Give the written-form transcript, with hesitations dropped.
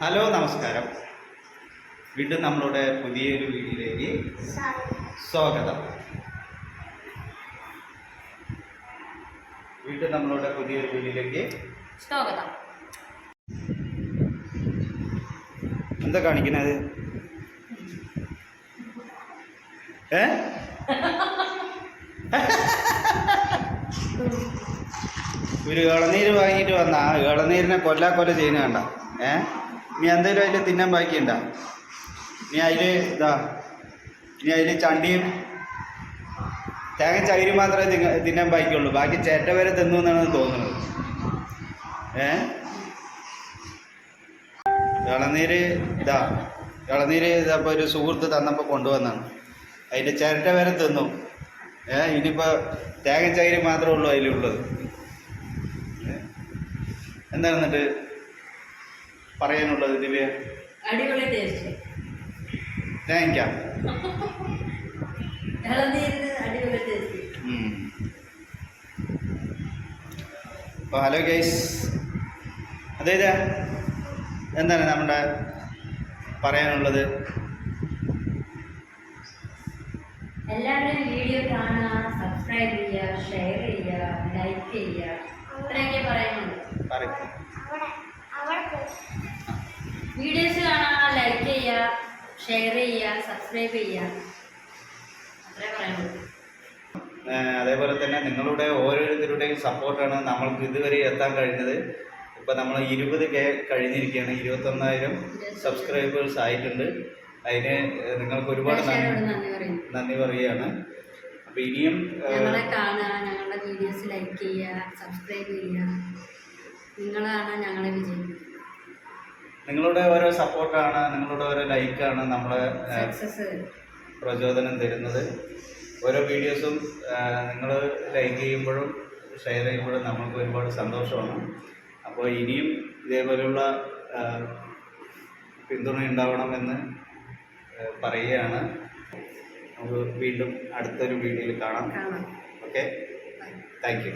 Hello നമസ്കാരം. വീണ്ടും നമ്മളുടെ പുതിയൊരു വീഡിയോയിലേക്ക് സ്വാഗതം. വീണ്ടും നമ്മളുടെ പുതിയൊരു വീഡിയോയിലേക്ക് സ്വാഗതം. എന്താ കാണിക്കുന്നത്? ഒരു ഇളനീര് വാങ്ങിയിട്ട് വന്ന ആ ഇളനീരിനെ കൊല്ല ചെയ്യുന്ന കണ്ട. നീ എന്തെങ്കിലും അതിൽ തിന്നാൻ ബാക്കിയുണ്ട? നീ അതിൽ ചണ്ടിയും തേങ്ങ ചകിരി മാത്രമേ തിന്നാൻ ബാക്കിയുള്ളൂ. ബാക്കി ചേട്ട വരെ തിന്നു എന്നാണ് തോന്നുന്നത്. ഇളനീര് ഇതപ്പോൾ ഒരു സുഹൃത്ത് തന്നപ്പോൾ കൊണ്ടുവന്നാണ്. അതിൻ്റെ ചിരട്ട വരെ തിന്നു. ഇനിയിപ്പോൾ തേങ്ങ ചകിരി മാത്രമേ ഉള്ളൂ അതിലുള്ളത്. എന്താണ് എന്നിട്ട് പറയാനുള്ളത് ദിവ്യ? അടിപൊളി ടേസ്റ്റ്. Thank you. അപ്പോൾ ഹലോ ഗൈസ്, അതായത് എന്താണ് നമ്മുടെ പറയാനുള്ളത്? എല്ലാവരും വീഡിയോ കാണുക, സബ്സ്ക്രൈബ് ചെയ്യുക, ഷെയർ ചെയ്യുക, ലൈക്ക് ചെയ്യുക, ഇത്രയൊക്കെ പറയാനുള്ളൂ. വീഡിയോസ് കാണുക, ലൈക്ക് ചെയ്യുക, ഷെയർ ചെയ്യുക, സബ്സ്ക്രൈബ് ചെയ്യുക, അത്രേ പറയാനുള്ളൂ. അതേപോലെ തന്നെ നിങ്ങളുടെ ഓരോരുത്തരുടെയും സപ്പോർട്ടാണ് നമ്മൾക്ക് ഇതുവരെ എത്താൻ കഴിഞ്ഞത്. ഇപ്പം നമ്മൾ 20K കഴിഞ്ഞിരിക്കുകയാണ്. 21,000 സബ്സ്ക്രൈബേഴ്സ് ആയിട്ടുണ്ട്. അതിന് നിങ്ങൾക്ക് ഒരുപാട് നന്ദി പറയുകയാണ്. അപ്പം ഇനിയും ഞങ്ങളെ കാണുക, ഞങ്ങളുടെ വീഡിയോസ് ലൈക്ക് ചെയ്യുക, സബ്സ്ക്രൈബ് ചെയ്യുക. നിങ്ങളാണ് ഞങ്ങളെ വിജയിക്കുന്നത്. നിങ്ങളുടെ ഓരോ സപ്പോർട്ടാണ്, നിങ്ങളുടെ ഓരോ ലൈക്കാണ് നമ്മളെ പ്രചോദനം തരുന്നത്. ഓരോ വീഡിയോസും നിങ്ങൾ ലൈക്ക് ചെയ്യുമ്പോഴും ഷെയർ ചെയ്യുമ്പോഴും നമ്മൾക്ക് ഒരുപാട് സന്തോഷമാണ്. അപ്പോൾ ഇനിയും ഇതേപോലെയുള്ള പിന്തുണ ഉണ്ടാവണമെന്ന് പറയുകയാണ്. നമുക്ക് വീണ്ടും അടുത്തൊരു വീഡിയോയിൽ കാണാം. Okay, thank you.